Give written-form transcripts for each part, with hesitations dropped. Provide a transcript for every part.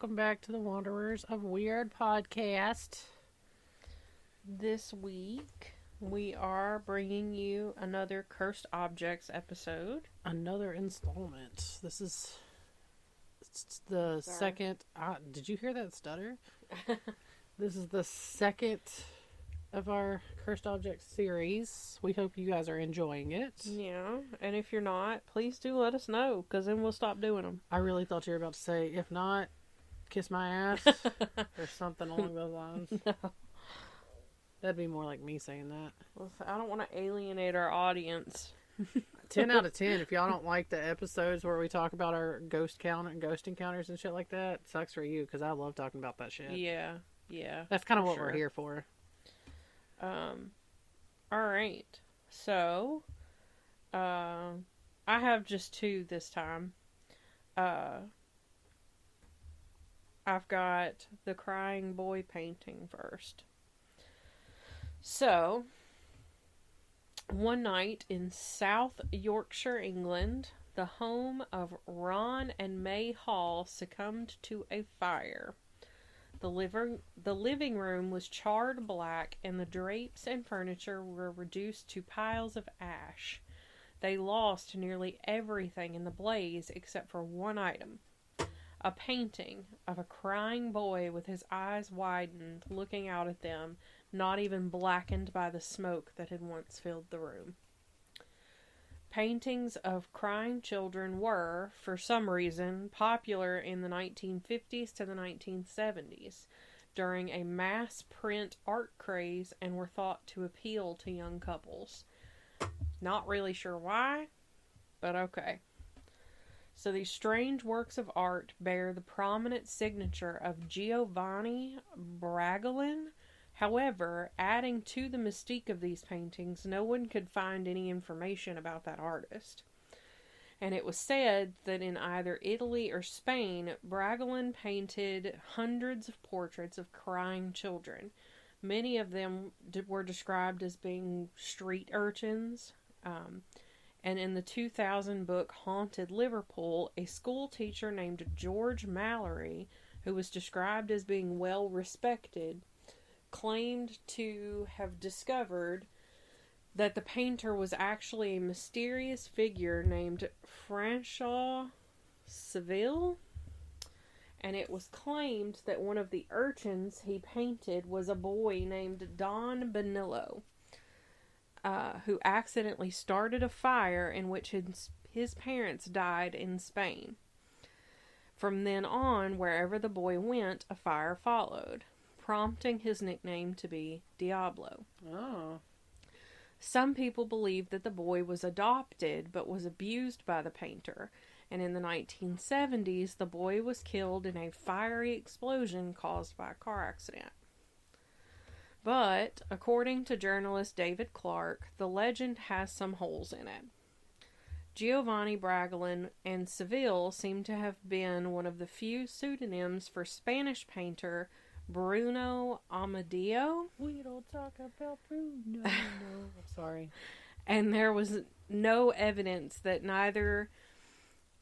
welcome back to the Wanderers of Weird podcast. This week, we are bringing you another Cursed Objects episode. Another installment. This is the second... did you hear that stutter? This is the second of our Cursed Objects series. We hope you guys are enjoying it. Yeah, and if you're not, please do let us know, because then we'll stop doing them. I really thought you were about to say, if not, kiss my ass, or something along those lines. No. That'd be more like me saying that. Well, I don't want to alienate our audience. 10 out of 10. If y'all don't like the episodes where we talk about our ghost count and ghost encounters and shit like that, sucks for you, because I love talking about that shit. Yeah. That's kind of what we're here for. Alright. So, I have just two this time. I've got the crying boy painting first. So, one night in South Yorkshire, England, the home of Ron and May Hall succumbed to a fire. The living room was charred black, and the drapes and furniture were reduced to piles of ash. They lost nearly everything in the blaze except for one item. A painting of a crying boy with his eyes widened, looking out at them, not even blackened by the smoke that had once filled the room. Paintings of crying children were, for some reason, popular in the 1950s to the 1970s during a mass print art craze and were thought to appeal to young couples. Not really sure why, but okay. So these strange works of art bear the prominent signature of Giovanni Bragolin. However, adding to the mystique of these paintings, no one could find any information about that artist. And it was said that in either Italy or Spain, Bragolin painted hundreds of portraits of crying children. Many of them were described as being street urchins. And in the 2000 book Haunted Liverpool, a school teacher named George Mallory, who was described as being well respected, claimed to have discovered that the painter was actually a mysterious figure named François Seville, and it was claimed that one of the urchins he painted was a boy named Don Benillo, who accidentally started a fire in which his parents died in Spain. From then on, wherever the boy went, a fire followed, prompting his nickname to be Diablo. Oh. Some people believe that the boy was adopted, but was abused by the painter, and in the 1970s, the boy was killed in a fiery explosion caused by a car accident. But, according to journalist David Clark, the legend has some holes in it. Giovanni Bragolin and Seville seem to have been one of the few pseudonyms for Spanish painter Bruno Amadeo. We don't talk about Bruno. No. I'm sorry. And there was no evidence that neither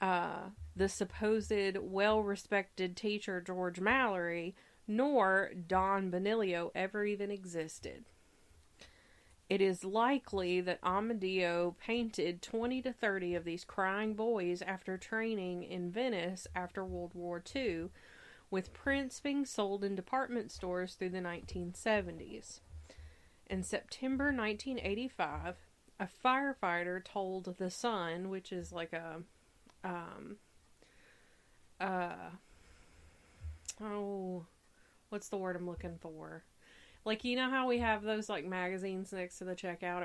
the supposed well-respected teacher George Mallory nor Don Benillo ever even existed. It is likely that Amadeo painted 20 to 30 of these crying boys after training in Venice after World War II, with prints being sold in department stores through the 1970s. In September 1985, a firefighter told The Sun, which is like a, what's the word I'm looking for? Like, you know how we have those, like, magazines next to the checkout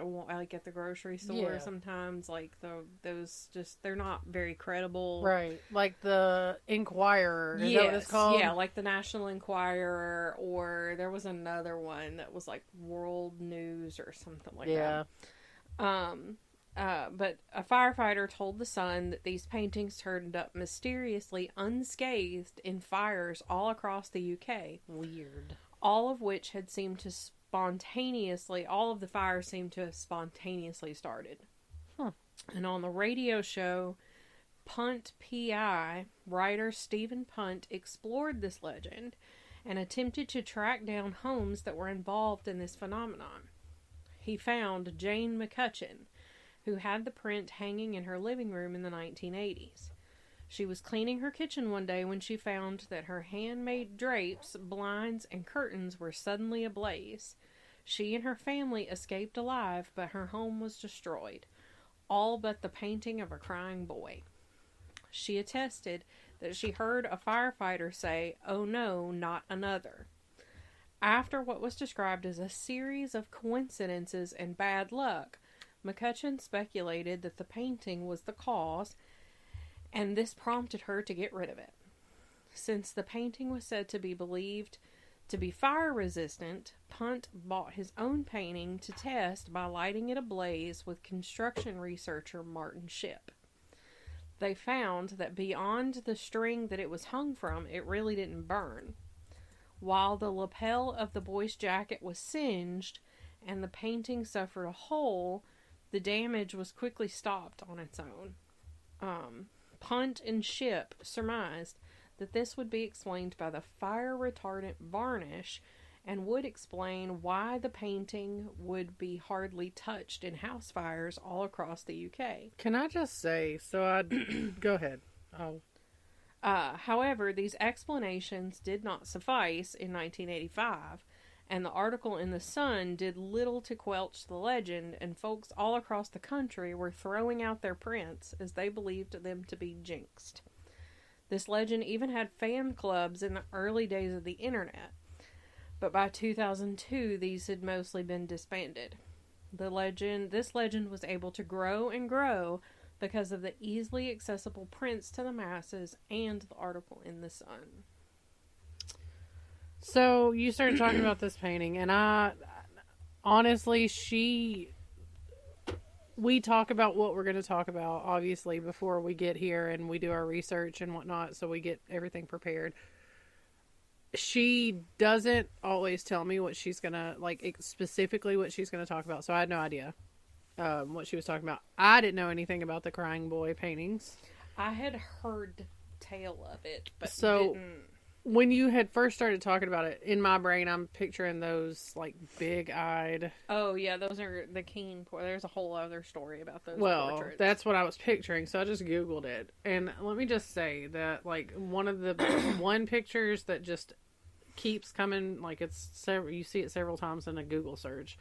at the grocery store sometimes? Like, they're not very credible. Right. Like the Inquirer. Is that what it's called? Yeah, like the National Enquirer, or there was another one that was, like, World News or something like that. But a firefighter told The Sun that these paintings turned up mysteriously unscathed in fires all across the UK. Weird. All of which had seemed to all of the fires seemed to have spontaneously started. Huh. And on the radio show Punt PI writer Stephen Punt explored this legend and attempted to track down homes that were involved in this phenomenon. He found Jane McCutcheon, who had the print hanging in her living room in the 1980s. She was cleaning her kitchen one day when she found that her handmade drapes, blinds, and curtains were suddenly ablaze. She and her family escaped alive, but her home was destroyed, all but the painting of a crying boy. She attested that she heard a firefighter say, "Oh no, not another." After what was described as a series of coincidences and bad luck, McCutcheon speculated that the painting was the cause, and this prompted her to get rid of it. Since the painting was said to be believed to be fire resistant, Punt bought his own painting to test by lighting it ablaze with construction researcher Martin Shipp. They found that beyond the string that it was hung from, it really didn't burn. While the lapel of the boy's jacket was singed and the painting suffered a hole, the damage was quickly stopped on its own. Punt and Shipp surmised that this would be explained by the fire-retardant varnish and would explain why the painting would be hardly touched in house fires all across the UK. Can I just say, go ahead. However, these explanations did not suffice in 1985, and the article in The Sun did little to quelch the legend, and folks all across the country were throwing out their prints as they believed them to be jinxed. This legend even had fan clubs in the early days of the internet, but by 2002 these had mostly been disbanded. This legend was able to grow and grow because of the easily accessible prints to the masses and the article in The Sun. So you started talking about this painting, and honestly, we talk about what we're going to talk about, obviously, before we get here, and we do our research and whatnot, so we get everything prepared. She doesn't always tell me what she's going to, specifically what she's going to talk about, so I had no idea what she was talking about. I didn't know anything about the Crying Boy paintings. I had heard tale of it, but didn't. When you had first started talking about it, in my brain, I'm picturing those, big-eyed... Oh, yeah, those are the keen... There's a whole other story about those portraits. That's what I was picturing, so I just Googled it. And let me just say that, one of the... one pictures that just keeps coming, you see it several times in a Google search.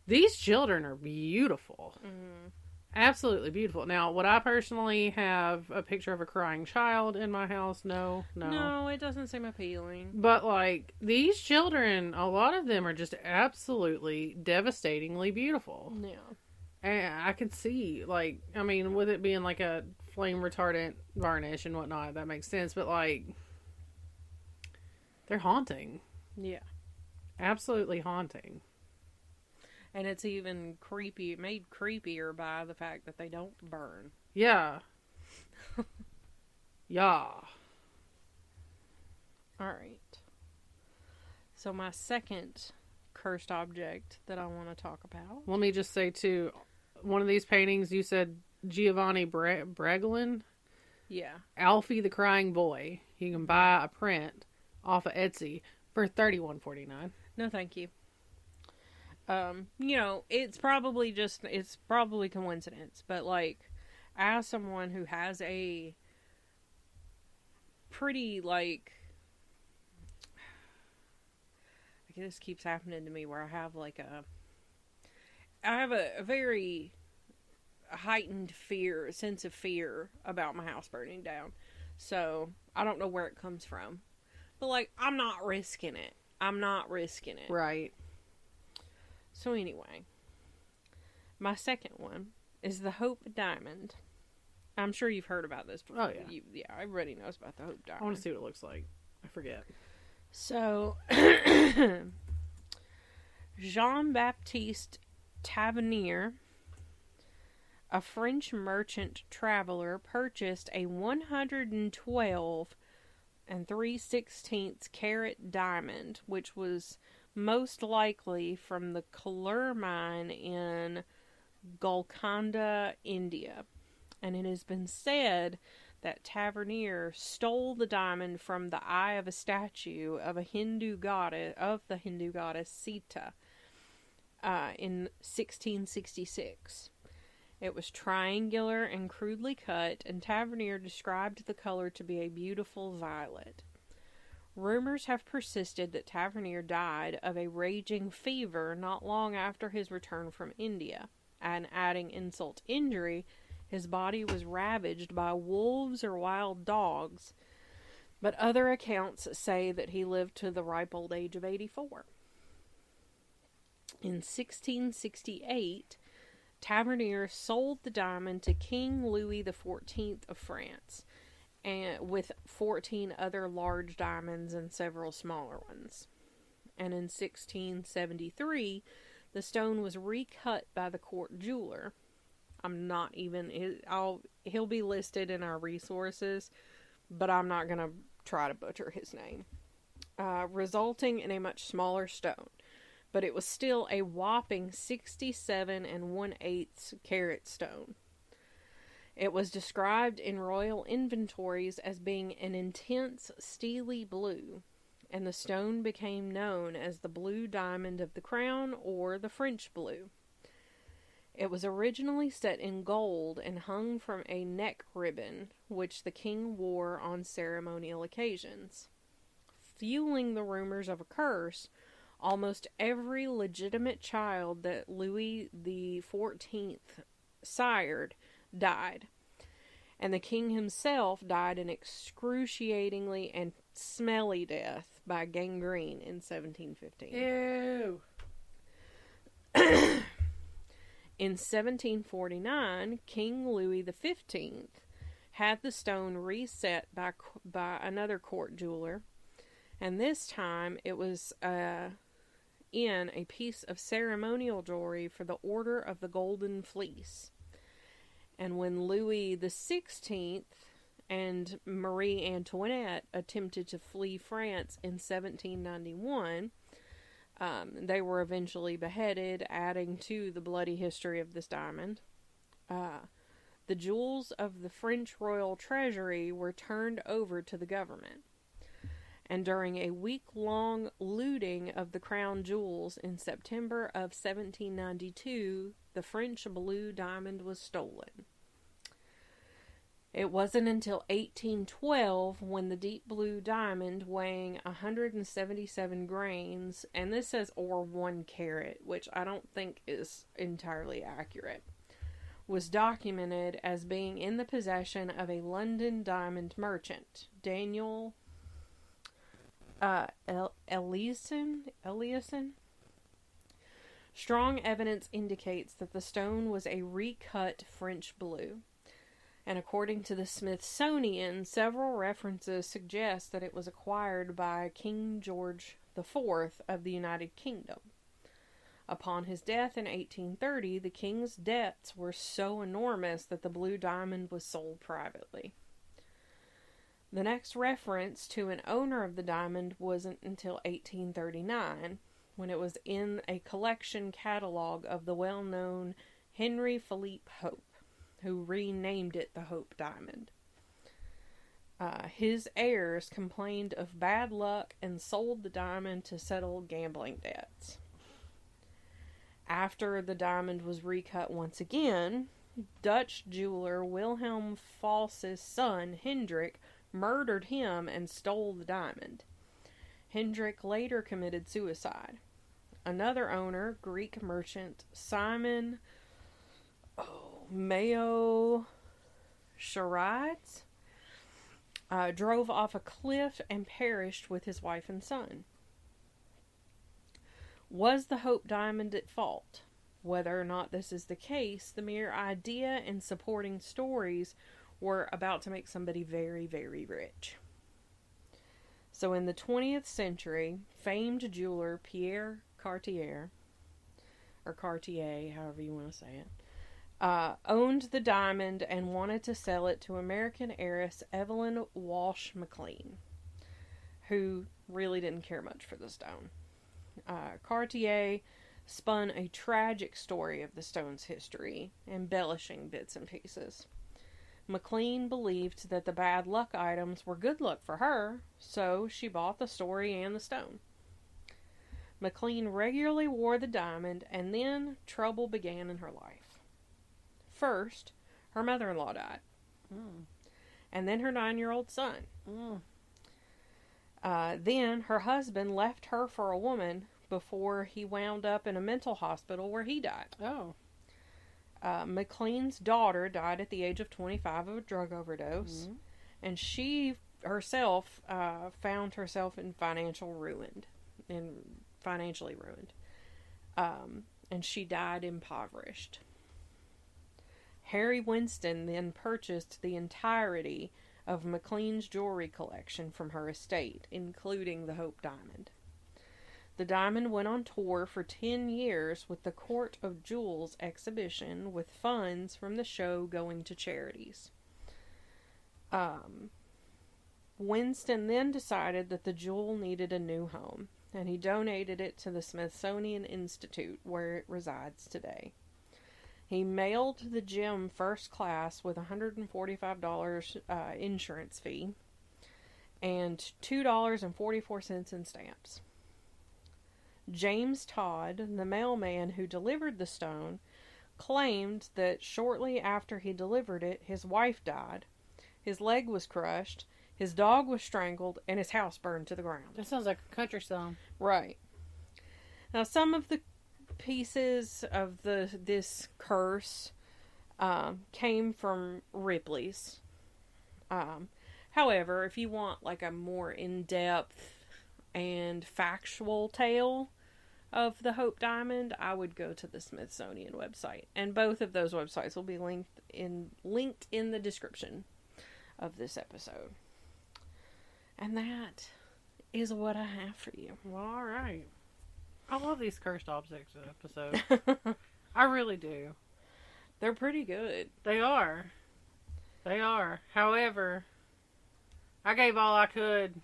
These children are beautiful. Mm-hmm. Absolutely beautiful. Now, would I personally have a picture of a crying child in my house? No. No, it doesn't seem appealing. But, these children, a lot of them are just absolutely devastatingly beautiful. Yeah. And I could see, with it being, a flame-retardant varnish and whatnot, that makes sense. But, they're haunting. Yeah. Absolutely haunting. And it's even made creepier by the fact that they don't burn. Yeah. Yeah. Alright. So my second cursed object that I want to talk about. Let me just say, too, one of these paintings, you said Giovanni Breglin? Yeah. Alfie the Crying Boy. You can buy a print off of Etsy for $31.49. No, thank you. It's probably coincidence, but as someone who has a pretty this keeps happening to me where I have a very heightened sense of fear about my house burning down. So I don't know where it comes from, but I'm not risking it. Right. So anyway, my second one is the Hope Diamond. I'm sure you've heard about this before. Oh, yeah. Everybody knows about the Hope Diamond. I want to see what it looks like. I forget. So, Jean-Baptiste Tavernier, a French merchant traveler, purchased a 112 3/16 carat diamond, which was most likely from the Kalur mine in Golconda, India. and it has been said that Tavernier stole the diamond from the eye of a statue of the Hindu goddess Sita in 1666. It was triangular and crudely cut, and Tavernier described the color to be a beautiful violet. Rumors have persisted that Tavernier died of a raging fever not long after his return from India, and adding insult to injury, his body was ravaged by wolves or wild dogs, but other accounts say that he lived to the ripe old age of 84. In 1668, Tavernier sold the diamond to King Louis XIV of France, and with 14 other large diamonds and several smaller ones. And in 1673, the stone was recut by the court jeweler. He'll be listed in our resources, but I'm not going to try to butcher his name. Resulting in a much smaller stone. But it was still a whopping 67 1/8 carat stone. It was described in royal inventories as being an intense steely blue, and the stone became known as the blue diamond of the crown or the French blue. It was originally set in gold and hung from a neck ribbon, which the king wore on ceremonial occasions. Fueling the rumors of a curse, almost every legitimate child that Louis XIV sired died, and the king himself died an excruciatingly and smelly death by gangrene in 1715. Ew. In 1749, King Louis XV had the stone reset by another court jeweler, and this time it was in a piece of ceremonial jewelry for the Order of the Golden Fleece. And when Louis XVI and Marie Antoinette attempted to flee France in 1791, they were eventually beheaded, adding to the bloody history of this diamond. The jewels of the French royal treasury were turned over to the government. And during a week-long looting of the crown jewels in September of 1792, the French blue diamond was stolen. It wasn't until 1812 when the deep blue diamond, weighing 177 grains, and this says or 1 carat, which I don't think is entirely accurate, was documented as being in the possession of a London diamond merchant, Daniel Eliason. Strong evidence indicates that the stone was a recut French blue, and according to the Smithsonian, several references suggest that it was acquired by King George IV of the United Kingdom. Upon his death in 1830, the king's debts were so enormous that the blue diamond was sold privately. The next reference to an owner of the diamond wasn't until 1839, when it was in a collection catalog of the well-known Henry Philippe Hope, who renamed it the Hope Diamond. His heirs complained of bad luck and sold the diamond to settle gambling debts. After the diamond was recut once again, Dutch jeweler Wilhelm False's son, Hendrik, murdered him and stole the diamond. Hendrik later committed suicide. Another owner, Greek merchant Simon Mayo Sharides, drove off a cliff and perished with his wife and son. Was the Hope Diamond at fault? Whether or not this is the case, the mere idea and supporting stories were about to make somebody very, very rich. So in the 20th century, famed jeweler Pierre Cartier, or Cartier, however you want to say it, owned the diamond and wanted to sell it to American heiress Evelyn Walsh McLean, who really didn't care much for the stone. Cartier spun a tragic story of the stone's history, embellishing bits and pieces. McLean believed that the bad luck items were good luck for her, so she bought the story and the stone. McLean regularly wore the diamond, and then trouble began in her life. First, her mother-in-law died. And then her 9-year-old son. Then her husband left her for a woman before he wound up in a mental hospital where he died. Oh. McLean's daughter died at the age of 25 of a drug overdose. And she herself found herself in financially ruined. And she died impoverished. Harry Winston then purchased the entirety of McLean's jewelry collection from her estate, including the Hope Diamond. The diamond went on tour for 10 years with the Court of Jewels exhibition, with funds from the show going to charities. Winston then decided that the jewel needed a new home, and he donated it to the Smithsonian Institute, where it resides today. He mailed the gem first class with $145 insurance fee and $2.44 in stamps. James Todd, the mailman who delivered the stone, claimed that shortly after he delivered it, his wife died, his leg was crushed, his dog was strangled, and his house burned to the ground. That sounds like a country song. Right. Now, some of the pieces of this curse came from Ripley's. However, if you want like a more in-depth and factual tale of the Hope Diamond, I would go to the Smithsonian website, and both of those websites will be linked in the description of this episode. And that is what I have for you. Well, all right. I love these cursed objects episodes. I really do. They're pretty good. They are. They are. However, I gave all I could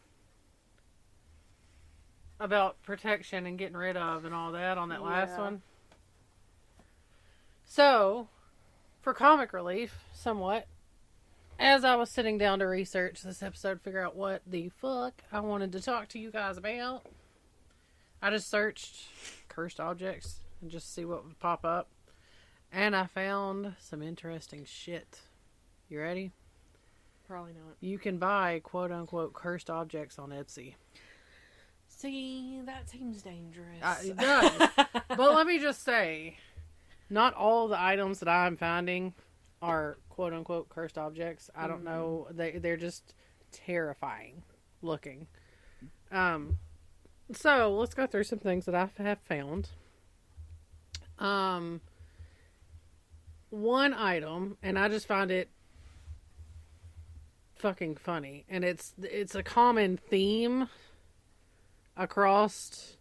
about protection and getting rid of and all that on that last one. So, for comic relief, somewhat, as I was sitting down to research this episode, figure out what the fuck I wanted to talk to you guys about, I just searched cursed objects and just see what would pop up. And I found some interesting shit. You ready? Probably not. You can buy quote-unquote cursed objects on Etsy. See, that seems dangerous. It does. But let me just say, not all the items that I'm finding are quote-unquote cursed objects. I don't know. They're just terrifying looking. So, let's go through some things that I have found. One item, and I just find it fucking funny, and it's a common theme across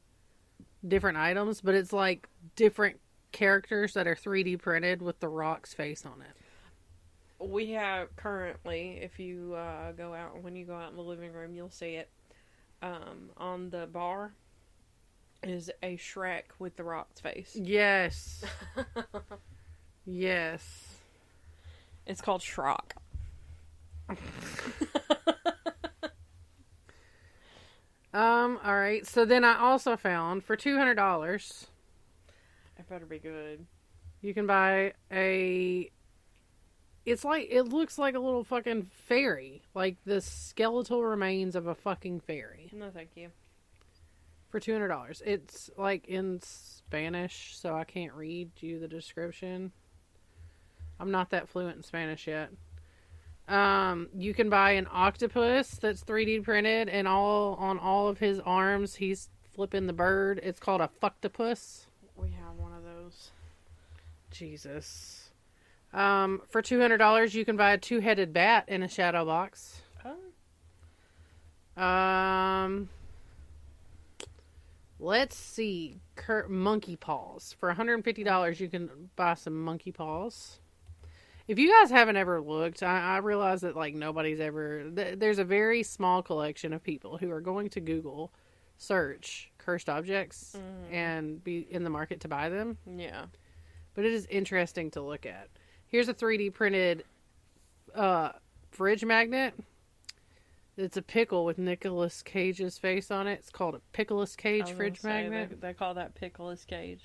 different items, but it's like different characters that are 3D printed with the Rock's face on it. We have currently, if you when you go out in the living room, you'll see it. On the bar is a Shrek with the Rock's face. Yes. Yes. It's called Shrock. Alright. So then I also found, for $200, It better be good. you can buy it looks like a little fucking fairy. Like the skeletal remains of a fucking fairy. No, thank you. For $200. It's like in Spanish, so I can't read you the description. I'm not that fluent in Spanish yet. You can buy an octopus that's 3D printed, and on all of his arms he's flipping the bird. It's called a fucktopus. We have one of those. Jesus. For $200, you can buy a 2-headed bat in a shadow box. Oh. Let's see. Monkey paws. For $150, you can buy some monkey paws. If you guys haven't ever looked, I realize that like nobody's ever... There's a very small collection of people who are going to Google search cursed objects and be in the market to buy them. Yeah. But it is interesting to look at. Here's a 3D printed fridge magnet. It's a pickle with Nicolas Cage's face on it. It's called a Pickles Cage fridge magnet. They call that Pickles Cage.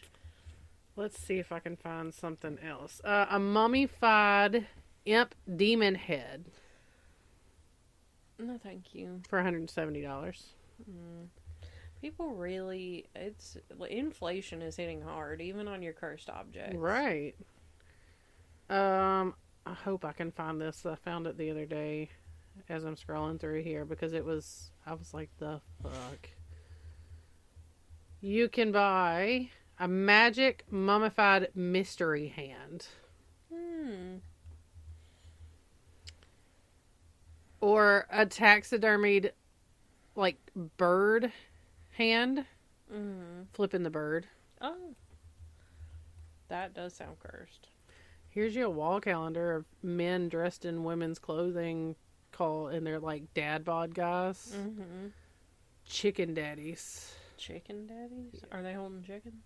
Let's see if I can find something else. A mummified imp demon head. No, thank you. For $170. People really, inflation is hitting hard, even on your cursed objects. Right. I hope I can find this. I found it the other day as I'm scrolling through here because I was like, the fuck. You can buy a magic mummified mystery hand. Or a taxidermied, like, bird hand. Flipping the bird. Oh. That does sound cursed. Here's you a wall calendar of men dressed in women's clothing and they're like dad bod guys. Chicken daddies. Chicken daddies? Yeah. Are they holding chickens?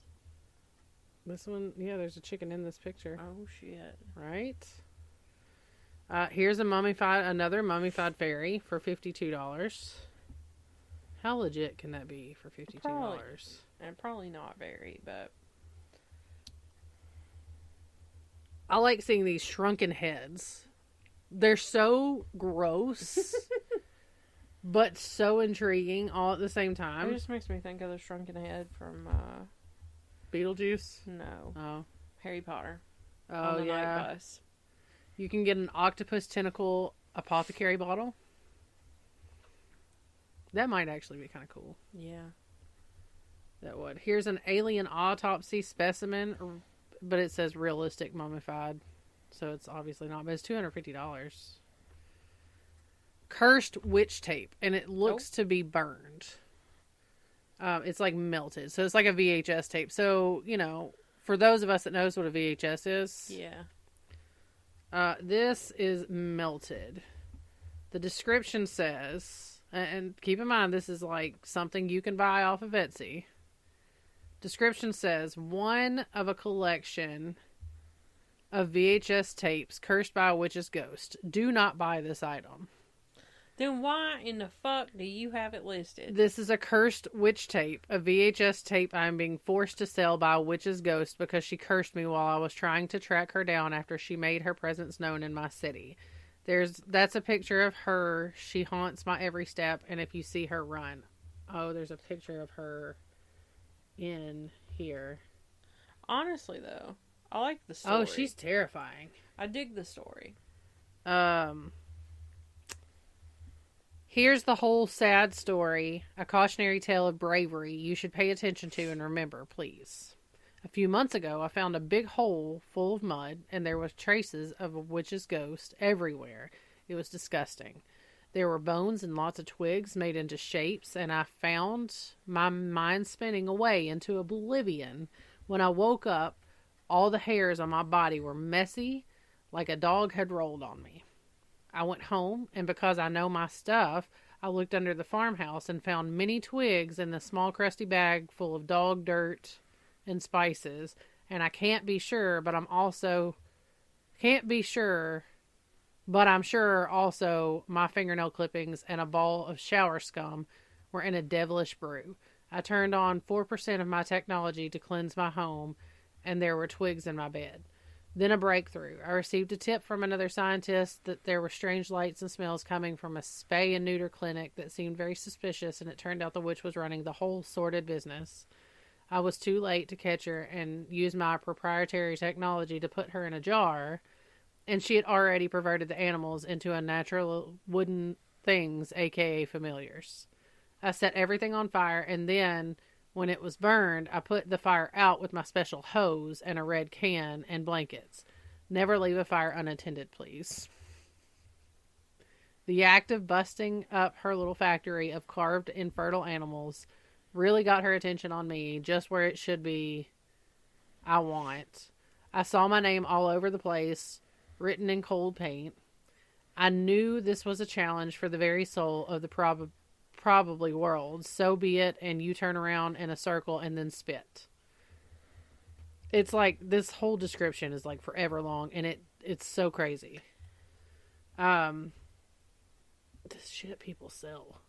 This one, yeah, there's a chicken in this picture. Oh, shit. Right? Here's another mummified fairy for $52. How legit can that be for $52? Probably not very, but... I like seeing these shrunken heads. They're so gross, but so intriguing all at the same time. It just makes me think of the shrunken head from... Beetlejuice? No. Oh. Harry Potter. Oh, on the yeah. night bus. You can get an octopus tentacle apothecary bottle. That might actually be kind of cool. Yeah. That would. Here's an alien autopsy specimen, but it says realistic mummified. So it's obviously not, but it's $250. Cursed witch tape, and it looks to be burned. It's like melted. So it's like a VHS tape. So, for those of us that knows what a VHS is. Yeah. This is melted. The description says, and keep in mind this is like something you can buy off of Etsy. Description says, one of a collection of VHS tapes cursed by a witch's ghost. Do not buy this item. Then why in the fuck do you have it listed? This is a cursed witch tape, a VHS tape I am being forced to sell by a witch's ghost because she cursed me while I was trying to track her down after she made her presence known in my city. That's a picture of her. She haunts my every step, and if you see her, run. Oh, there's a picture of her in here. Honestly, though, I like the story. Oh, she's terrifying. I dig the story. Here's the whole sad story, a cautionary tale of bravery you should pay attention to and remember, please. A few months ago, I found a big hole full of mud, and there was traces of a witch's ghost everywhere. It was disgusting. There were bones and lots of twigs made into shapes, and I found my mind spinning away into oblivion. When I woke up, all the hairs on my body were messy, like a dog had rolled on me. I went home, and because I know my stuff, I looked under the farmhouse and found many twigs in the small crusty bag full of dog dirt and spices. And I can't be sure, but I'm sure also my fingernail clippings and a ball of shower scum were in a devilish brew. I turned on 4% of my technology to cleanse my home, and there were twigs in my bed. Then a breakthrough. I received a tip from another scientist that there were strange lights and smells coming from a spay and neuter clinic that seemed very suspicious, and it turned out the witch was running the whole sordid business. I was too late to catch her and use my proprietary technology to put her in a jar, and she had already perverted the animals into unnatural wooden things, aka familiars. I set everything on fire, and then when it was burned, I put the fire out with my special hose and a red can and blankets. Never leave a fire unattended, please. The act of busting up her little factory of carved infertile animals really got her attention on me, just where it should be. I saw my name all over the place, written in cold paint. I knew this was a challenge for the very soul of the probably world. So be it, and you turn around in a circle and then spit. It's like this whole description is like forever long, and it's so crazy. This shit people sell.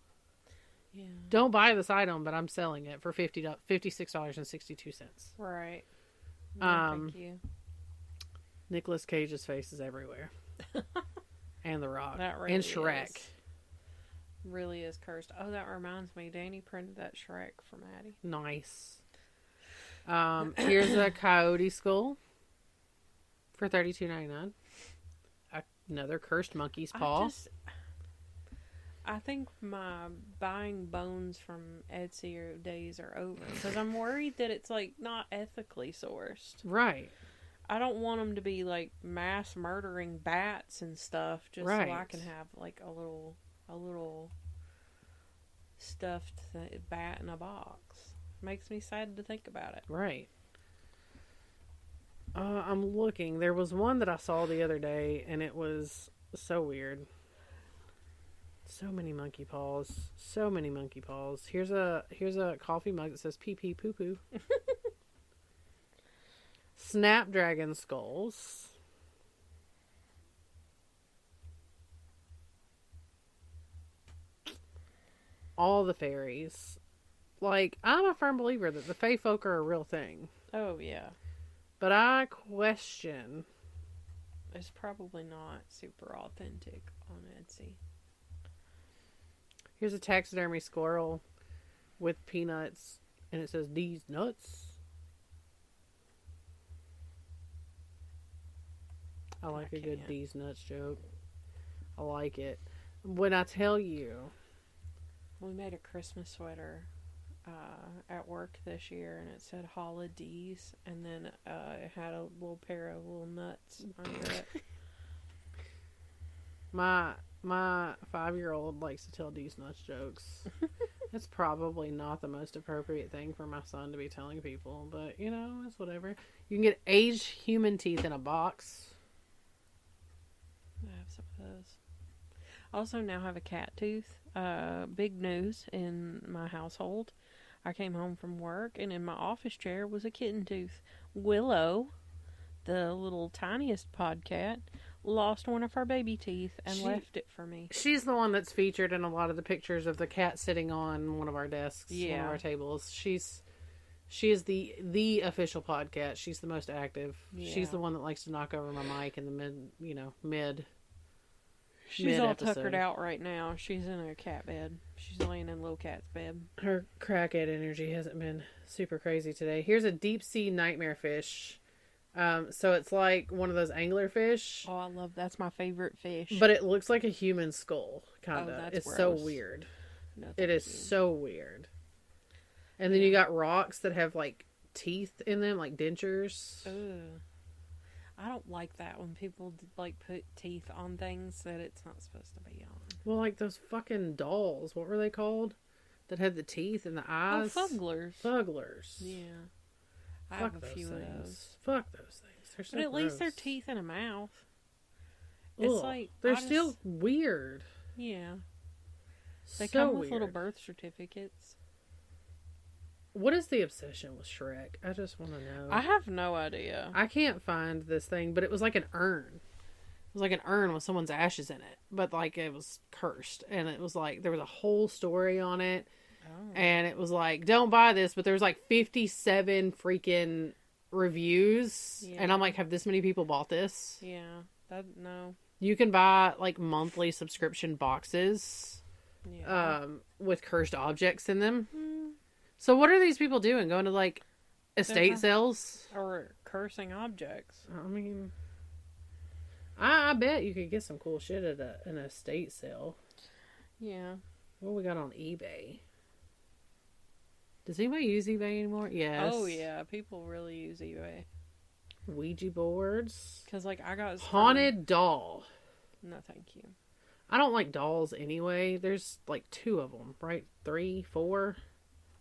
Yeah. Don't buy this item, but I'm selling it for $56.62. Right. No, thank you. Nicolas Cage's face is everywhere. And The Rock. That really and Shrek. Really is cursed. Oh, that reminds me. Danny printed that Shrek for Maddie. Nice. Here's a coyote skull for $32.99. Another cursed monkey's paw. I think my buying bones from Etsy days are over because I'm worried that it's like not ethically sourced. Right. I don't want them to be like mass murdering bats and stuff just so I can have like a little stuffed bat in a box. Makes me sad to think about it. Right. I'm looking. There was one that I saw the other day, and it was so weird. So many monkey paws. So many monkey paws. Here's a coffee mug that says pee pee poo poo. Snapdragon skulls. All the fairies. Like, I'm a firm believer that the fae folk are a real thing. Oh, yeah. But I question. It's probably not super authentic on Etsy. Here's a taxidermy squirrel with peanuts, and it says, "These nuts." I like a good "these nuts" joke. I like it. When I tell you. We made a Christmas sweater at work this year, and it said holidays, and then it had a little pair of little nuts under it. My 5-year-old likes to tell these nuts jokes. It's probably not the most appropriate thing for my son to be telling people, but you know, it's whatever. You can get aged human teeth in a box. I have some of those. I also now have a cat tooth. Big news in my household. I came home from work, and in my office chair was a kitten tooth. Willow, the little tiniest podcat, lost one of her baby teeth and left it for me. She's the one that's featured in a lot of the pictures of the cat sitting on one of our desks, one of our tables. She is the official podcat. She's the most active. Yeah. She's the one that likes to knock over my mic in the mid. She's all tuckered out right now. She's in a cat bed. She's laying in little cat's bed. Her crackhead energy hasn't been super crazy today. Here's a deep sea nightmare fish. So it's like one of those anglerfish. Oh, I love that's my favorite fish. But it looks like a human skull, kind of. Oh, that's it's gross. So weird. No, it is so weird. And then you got rocks that have like teeth in them, like dentures. Ugh. I don't like that when people like put teeth on things that it's not supposed to be on. Well, like those fucking dolls. What were they called? That had the teeth and the eyes. Oh, fugglers. Fugglers. Yeah. I have a few of those. Fuck those things. They're so But at gross. least they're teeth in a mouth. It's Ugh. like they're still weird. Yeah. They so come with weird. little birth certificates. What is the obsession with Shrek? I just want to know. I have no idea. I can't find this thing, but it was like an urn. It was like an urn with someone's ashes in it, but like it was cursed, and it was like there was a whole story on it, and it was like, don't buy this, but there was like 57 freaking reviews, and I'm like, have this many people bought this? Yeah, no. You can buy like monthly subscription boxes, with cursed objects in them. So what are these people doing? Going to like estate sales? Or cursing objects. I mean, I bet you could get some cool shit at an estate sale. Yeah. What we got on eBay? Does anybody use eBay anymore? Yes. Oh yeah, people really use eBay. Ouija boards. Because like I got haunted doll. No, thank you. I don't like dolls anyway. There's like 2 of them, right? 3, 4.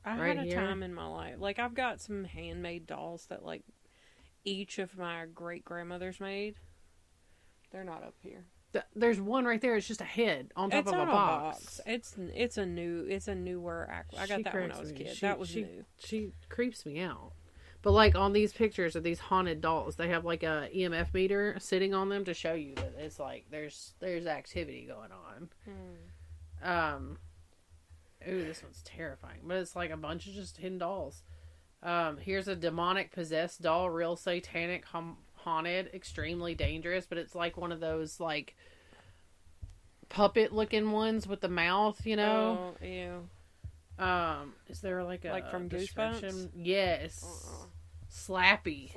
I had a time in my life. Like, I've got some handmade dolls that, like, each of my great-grandmothers made. They're not up here. There's one right there. It's just a head on top of a box. It's a newer. I got that when I was a kid. That was new. She creeps me out. But like on these pictures of these haunted dolls, they have like a EMF meter sitting on them to show you that it's like there's activity going on. Ooh, this one's terrifying. But it's like a bunch of just hidden dolls. Here's a demonic possessed doll, real satanic, haunted, extremely dangerous, but it's like one of those like puppet looking ones with the mouth, you know? Oh, ew. Is there like a from Goosebumps? Yes. Slappy.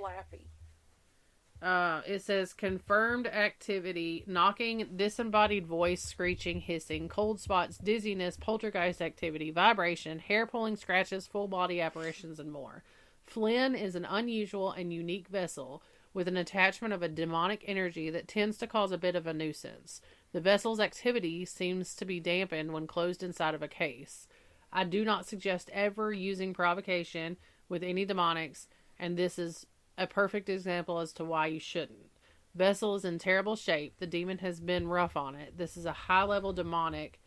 It says confirmed activity, knocking, disembodied voice, screeching, hissing, cold spots, dizziness, poltergeist activity, vibration, hair pulling, scratches, full body apparitions, and more. Flynn is an unusual and unique vessel with an attachment of a demonic energy that tends to cause a bit of a nuisance. The vessel's activity seems to be dampened when closed inside of a case. I do not suggest ever using provocation with any demonics, and this is a perfect example as to why you shouldn't. Vessel is in terrible shape. The demon has been rough on it. This is a high-level demonic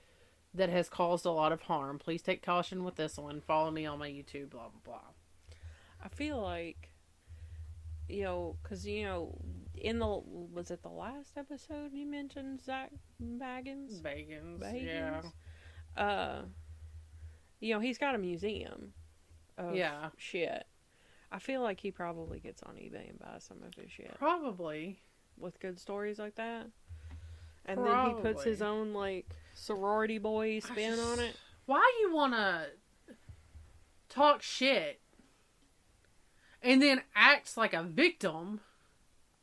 that has caused a lot of harm. Please take caution with this one. Follow me on my YouTube, blah, blah, blah. I feel like, because, was it the last episode you mentioned Zach Baggins? Baggins, yeah. He's got a museum of shit. I feel like he probably gets on eBay and buys some of his shit. Probably. With good stories like that. And then he puts his own, like, sorority boy spin on it. Why you want to talk shit and then acts like a victim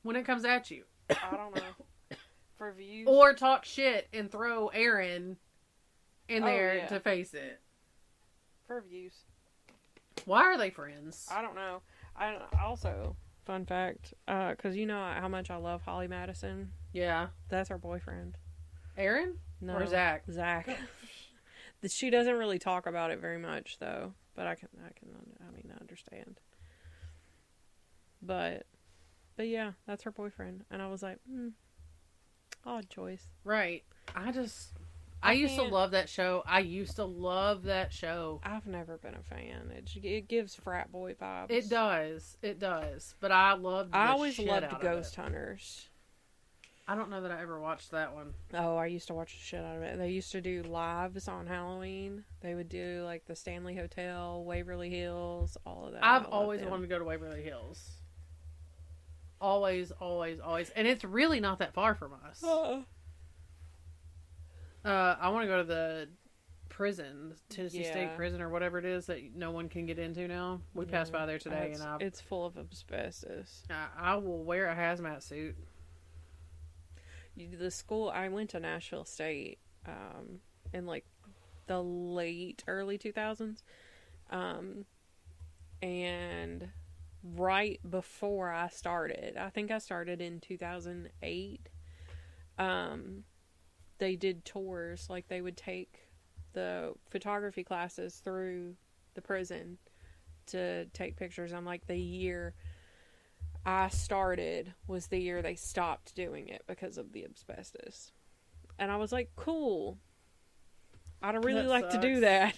when it comes at you? I don't know. For views? Or talk shit and throw Aaron in there to face it. For views. Why are they friends? I don't know. Also, fun fact, because you know how much I love Holly Madison. Yeah. That's her boyfriend. Aaron? No. Or Zach? Zach. She doesn't really talk about it very much, though. But I understand. But yeah, that's her boyfriend. And I was like, odd choice. Right. I used to love that show. I've never been a fan. It gives frat boy vibes. It does. But I always loved Ghost Hunters. I don't know that I ever watched that one. Oh, I used to watch the shit out of it. They used to do lives on Halloween. They would do like the Stanley Hotel, Waverly Hills, all of that. I've always wanted to go to Waverly Hills. Always. And it's really not that far from us. I want to go to the prison, Tennessee State Prison or whatever it is that no one can get into now. We passed by there today, and it's full of asbestos. I will wear a hazmat suit. The school I went to, Nashville State, in like the early 2000s, and right before I started, I think I started in 2008. They did tours, like they would take the photography classes through the prison to take pictures. I'm like, the year I started was the year they stopped doing it because of the asbestos. And I was like, cool. I'd really like to do that.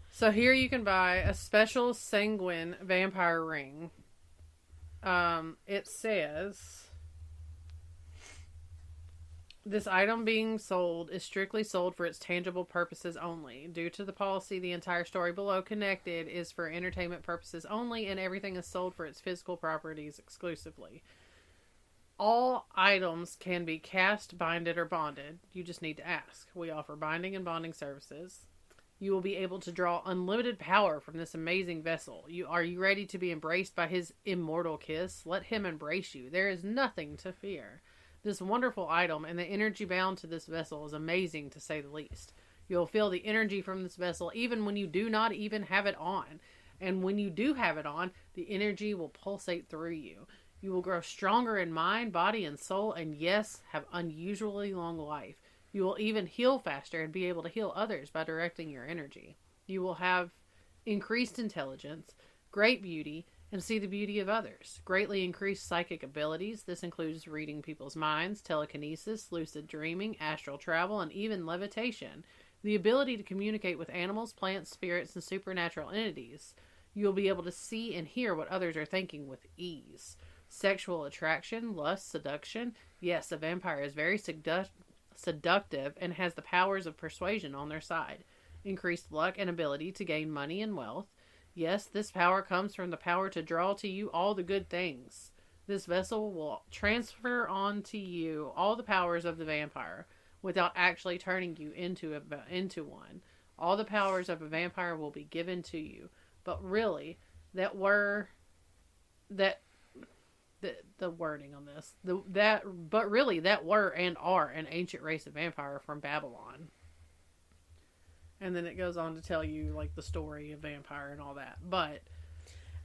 So here you can buy a special sanguine vampire ring. It says, this item being sold is strictly sold for its tangible purposes only. Due to the policy, the entire story below connected is for entertainment purposes only, and everything is sold for its physical properties exclusively. All items can be cast, binded, or bonded. You just need to ask. We offer binding and bonding services. You will be able to draw unlimited power from this amazing vessel. Are you ready to be embraced by his immortal kiss? Let him embrace you. There is nothing to fear. This wonderful item and the energy bound to this vessel is amazing, to say the least. You'll feel the energy from this vessel even when you do not even have it on. And when you do have it on, the energy will pulsate through you. You will grow stronger in mind, body, and soul, and yes, have unusually long life. You will even heal faster and be able to heal others by directing your energy. You will have increased intelligence, great beauty, and see the beauty of others. Greatly increased psychic abilities. This includes reading people's minds, telekinesis, lucid dreaming, astral travel, and even levitation. The ability to communicate with animals, plants, spirits, and supernatural entities. You'll be able to see and hear what others are thinking with ease. Sexual attraction, lust, seduction. Yes, a vampire is very seductive and has the powers of persuasion on their side. Increased luck and ability to gain money and wealth. Yes, this power comes from the power to draw to you all the good things. This vessel will transfer on to you all the powers of the vampire without actually turning you into one. All the powers of a vampire will be given to you. But really, the wording on this, but really that were and are an ancient race of vampire from Babylon. And then it goes on to tell you like the story of vampire and all that. But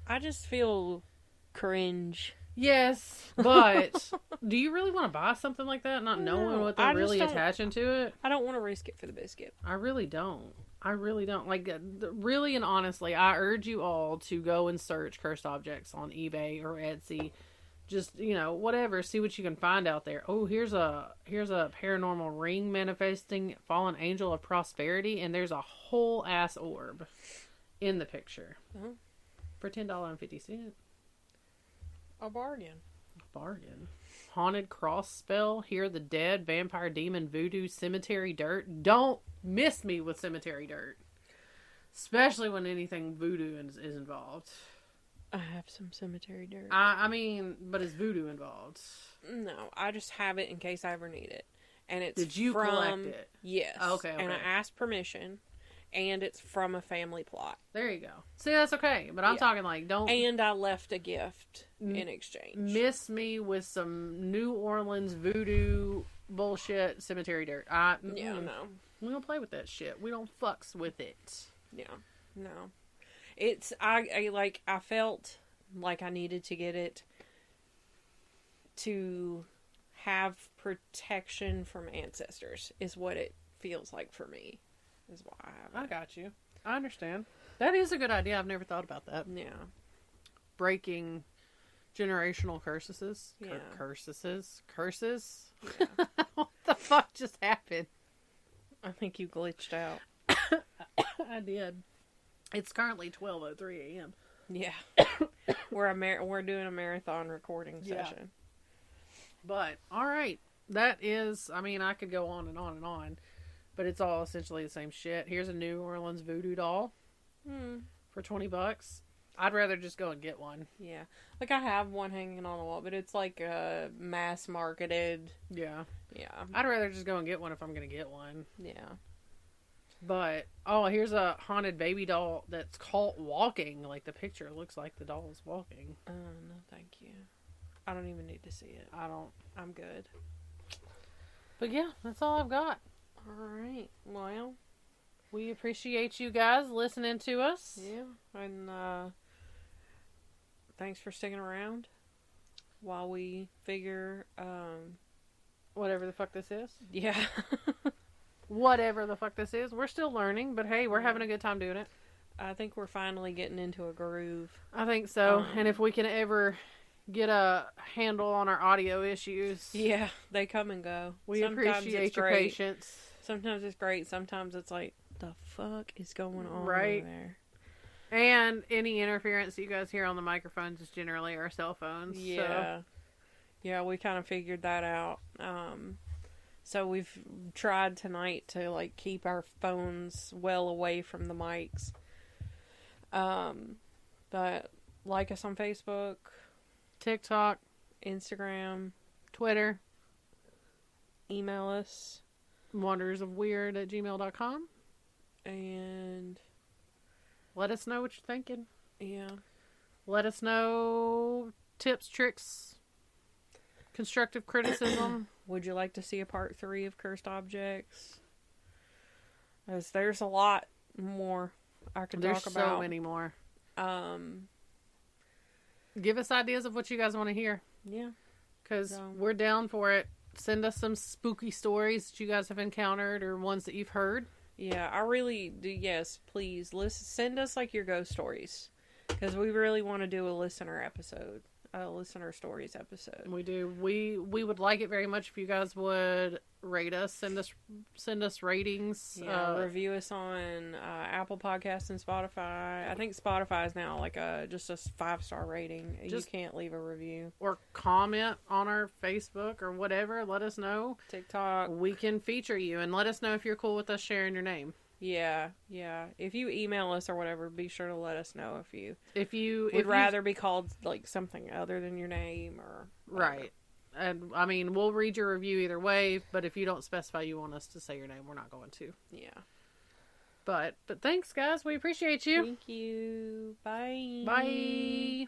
I just feel cringe. Yes, but do you really want to buy something like that, not knowing what they're really attaching to it? I don't want to risk it for the biscuit. I really don't. Like, really and honestly, I urge you all to go and search cursed objects on eBay or Etsy. Just, whatever. See what you can find out there. Oh, here's a paranormal ring manifesting fallen angel of prosperity, and there's a whole ass orb in the picture for $10.50. A bargain. Haunted cross spell. Hear the dead. Vampire demon voodoo. Cemetery dirt. Don't miss me with cemetery dirt. Especially when anything voodoo is involved. I have some cemetery dirt. I mean, but is voodoo involved? No, I just have it in case I ever need it. And it's Did you collect it? Yes. Okay. And I asked permission. And it's from a family plot. There you go. See, that's okay. But I'm talking like, don't... And I left a gift in exchange. Miss me with some New Orleans voodoo bullshit cemetery dirt. No. We don't play with that shit. We don't fucks with it. Yeah. No. It's... I felt like I needed to get it to have protection from ancestors, is what it feels like for me. Is why I have it. I got you. I understand. That is a good idea. I've never thought about that. Yeah. Breaking generational curses. Yeah. Curses? Yeah. What the fuck just happened? I think you glitched out. I did. It's currently 12:03 a.m. Yeah. We're doing a marathon recording session. But, alright. That is, I mean, I could go on and on and on. But it's all essentially the same shit. Here's a New Orleans voodoo doll for $20. I'd rather just go and get one. Yeah. Like, I have one hanging on the wall, but it's like a mass marketed. Yeah. Yeah. I'd rather just go and get one if I'm going to get one. Yeah. But, here's a haunted baby doll that's caught walking. Like, the picture looks like the doll is walking. No, thank you. I don't even need to see it. I'm good. But yeah, that's all I've got. Alright. Well, we appreciate you guys listening to us. Yeah. And, thanks for sticking around while we figure, whatever the fuck this is. Yeah. Whatever the fuck this is. We're still learning, but hey, we're having a good time doing it. I think we're finally getting into a groove. I think so. And if we can ever get a handle on our audio issues. Yeah, they come and go. We appreciate your patience. Sometimes it's great. Sometimes it's like, the fuck is going on over there? And any interference you guys hear on the microphones is generally our cell phones. Yeah. So. Yeah, we kind of figured that out. So we've tried tonight to, like, keep our phones well away from the mics. But like us on Facebook, TikTok, Instagram, Twitter. Email us. wandersofweird@gmail.com. And let us know what you're thinking. Yeah. Let us know tips, tricks, constructive criticism. Would you like to see a part 3 of Cursed Objects? As there's a lot more I could talk about. There's so many more. Give us ideas of what you guys want to hear. Yeah. Because we're down for it. Send us some spooky stories that you guys have encountered or ones that you've heard. Yeah, I really do. Yes, please. Send us, like, your ghost stories. Because we really want to do a listener episode. a listener stories episode. We do. We would like it very much if you guys would rate us, send us ratings. Yeah, review us on Apple Podcasts and Spotify. I think Spotify is now like just a 5-star rating. You can't leave a review. Or comment on our Facebook or whatever. Let us know. TikTok. We can feature you, and let us know if you're cool with us sharing your name. Yeah. If you email us or whatever, be sure to let us know if you would rather be called like something other than your name or whatever. Right. And I mean, we'll read your review either way, but if you don't specify you want us to say your name, we're not going to. Yeah. But thanks, guys. We appreciate you. Thank you. Bye. Bye.